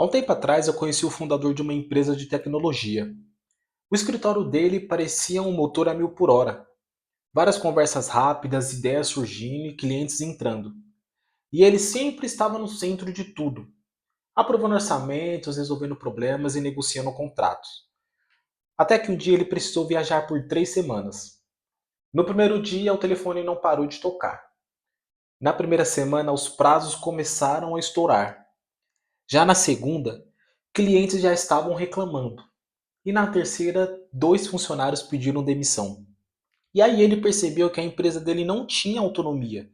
Há um tempo atrás eu conheci o fundador de uma empresa de tecnologia. O escritório dele parecia um motor a 1000 por hora. Várias conversas rápidas, ideias surgindo e clientes entrando. E ele sempre estava no centro de tudo, aprovando orçamentos, resolvendo problemas e negociando contratos. Até que um dia ele precisou viajar por 3 semanas. No primeiro dia, o telefone não parou de tocar. Na primeira semana, os prazos começaram a estourar. Já na segunda, clientes já estavam reclamando. E na terceira, 2 funcionários pediram demissão. E aí ele percebeu que a empresa dele não tinha autonomia,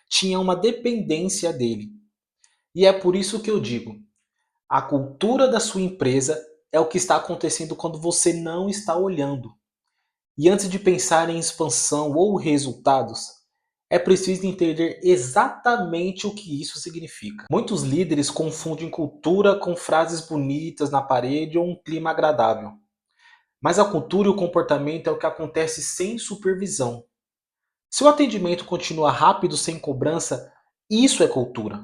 tinha uma dependência dele. E é por isso que eu digo: a cultura da sua empresa é o que está acontecendo quando você não está olhando. E antes de pensar em expansão ou resultados, é preciso entender exatamente o que isso significa. Muitos líderes confundem cultura com frases bonitas na parede ou um clima agradável. Mas a cultura e o comportamento é o que acontece sem supervisão. Se o atendimento continua rápido sem cobrança, isso é cultura.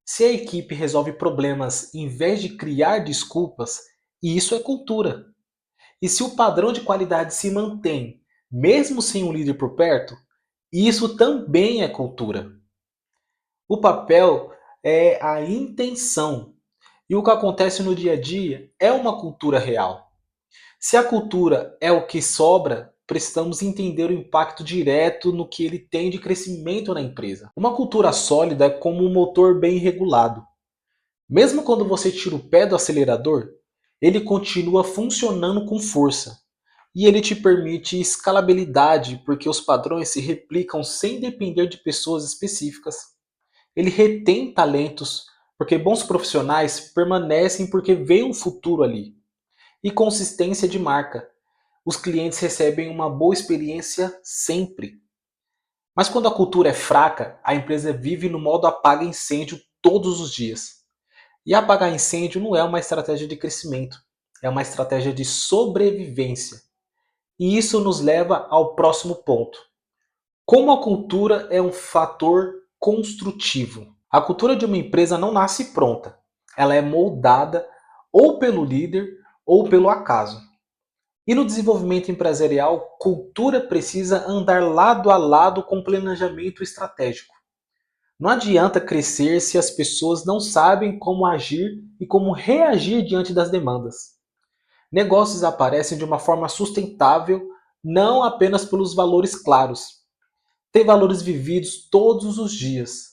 Se a equipe resolve problemas em vez de criar desculpas, isso é cultura. E se o padrão de qualidade se mantém, mesmo sem um líder por perto, isso também é cultura. O papel é a intenção. E o que acontece no dia a dia é uma cultura real. Se a cultura é o que sobra, precisamos entender o impacto direto no que ele tem de crescimento na empresa. Uma cultura sólida é como um motor bem regulado. Mesmo quando você tira o pé do acelerador, ele continua funcionando com força. E ele te permite escalabilidade, porque os padrões se replicam sem depender de pessoas específicas. Ele retém talentos, porque bons profissionais permanecem porque vê um futuro ali. E consistência de marca. Os clientes recebem uma boa experiência sempre. Mas quando a cultura é fraca, a empresa vive no modo apaga incêndio todos os dias. E apagar incêndio não é uma estratégia de crescimento, é uma estratégia de sobrevivência. E isso nos leva ao próximo ponto. Como a cultura é um fator construtivo. A cultura de uma empresa não nasce pronta. Ela é moldada ou pelo líder ou pelo acaso. E no desenvolvimento empresarial, cultura precisa andar lado a lado com planejamento estratégico. Não adianta crescer se as pessoas não sabem como agir e como reagir diante das demandas. Negócios aparecem de uma forma sustentável, não apenas pelos valores claros. Tem valores vividos todos os dias.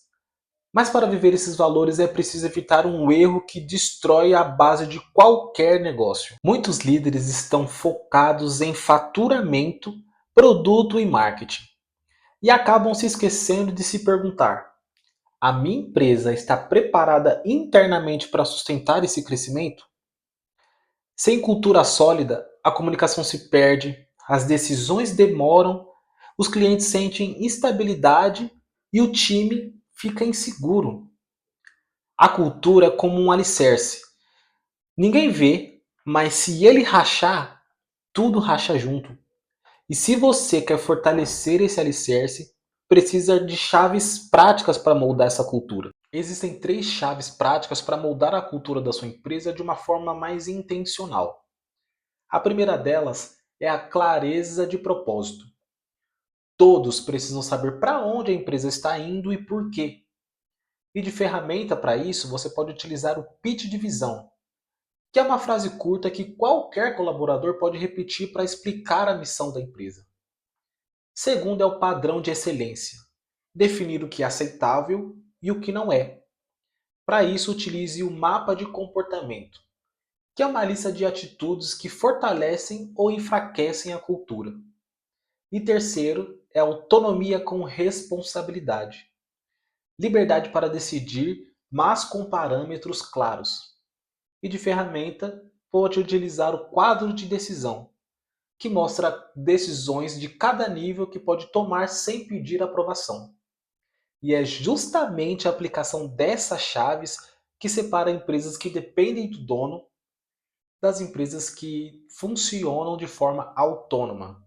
Mas para viver esses valores é preciso evitar um erro que destrói a base de qualquer negócio. Muitos líderes estão focados em faturamento, produto e marketing. E acabam se esquecendo de se perguntar: a minha empresa está preparada internamente para sustentar esse crescimento? Sem cultura sólida, a comunicação se perde, as decisões demoram, os clientes sentem instabilidade e o time fica inseguro. A cultura é como um alicerce. Ninguém vê, mas se ele rachar, tudo racha junto. E se você quer fortalecer esse alicerce, precisa de chaves práticas para moldar essa cultura. Existem 3 chaves práticas para moldar a cultura da sua empresa de uma forma mais intencional. A primeira delas é a clareza de propósito. Todos precisam saber para onde a empresa está indo e por quê. E de ferramenta para isso, você pode utilizar o pitch de visão, que é uma frase curta que qualquer colaborador pode repetir para explicar a missão da empresa. Segundo é o padrão de excelência, definir o que é aceitável e o que não é. Para isso, utilize o mapa de comportamento, que é uma lista de atitudes que fortalecem ou enfraquecem a cultura. E terceiro é autonomia com responsabilidade. Liberdade para decidir, mas com parâmetros claros. E de ferramenta, pode utilizar o quadro de decisão, que mostra decisões de cada nível que pode tomar sem pedir aprovação. E é justamente a aplicação dessas chaves que separa empresas que dependem do dono das empresas que funcionam de forma autônoma.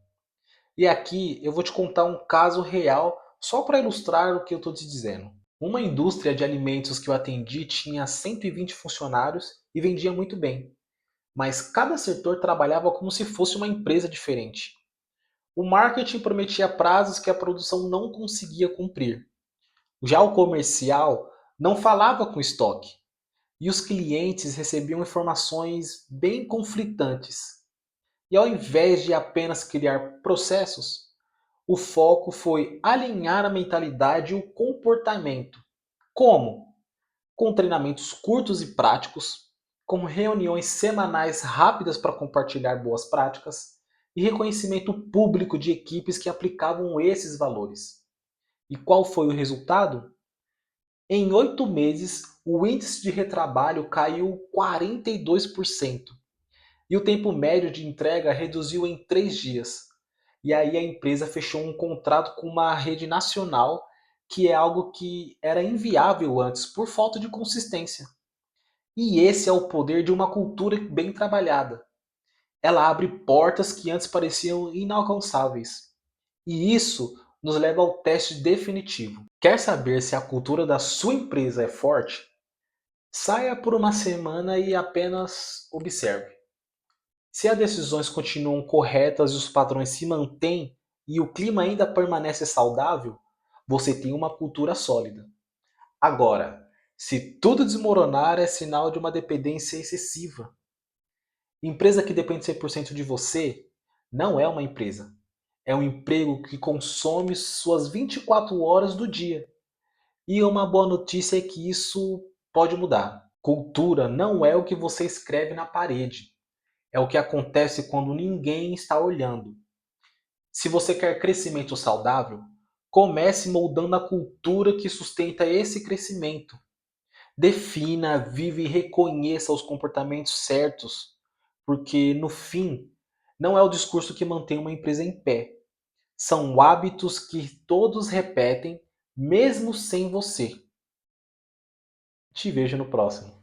E aqui eu vou te contar um caso real só para ilustrar o que eu estou te dizendo. Uma indústria de alimentos que eu atendi tinha 120 funcionários e vendia muito bem, mas cada setor trabalhava como se fosse uma empresa diferente. O marketing prometia prazos que a produção não conseguia cumprir. Já o comercial não falava com estoque e os clientes recebiam informações bem conflitantes. E ao invés de apenas criar processos, o foco foi alinhar a mentalidade e o comportamento. Como? Com treinamentos curtos e práticos, com reuniões semanais rápidas para compartilhar boas práticas e reconhecimento público de equipes que aplicavam esses valores. E qual foi o resultado? Em 8 meses, o índice de retrabalho caiu 42% e o tempo médio de entrega reduziu em 3 dias. E aí a empresa fechou um contrato com uma rede nacional, que é algo que era inviável antes por falta de consistência. E esse é o poder de uma cultura bem trabalhada. Ela abre portas que antes pareciam inalcançáveis. E isso nos leva ao teste definitivo. Quer saber se a cultura da sua empresa é forte? Saia por uma semana e apenas observe. Se as decisões continuam corretas e os padrões se mantêm e o clima ainda permanece saudável, você tem uma cultura sólida. Agora, se tudo desmoronar, é sinal de uma dependência excessiva. Empresa que depende 100% de você não é uma empresa. É um emprego que consome suas 24 horas do dia. E uma boa notícia é que isso pode mudar. Cultura não é o que você escreve na parede. É o que acontece quando ninguém está olhando. Se você quer crescimento saudável, comece moldando a cultura que sustenta esse crescimento. Defina, vive e reconheça os comportamentos certos, porque no fim, não é o discurso que mantém uma empresa em pé. São hábitos que todos repetem, mesmo sem você. Te vejo no próximo.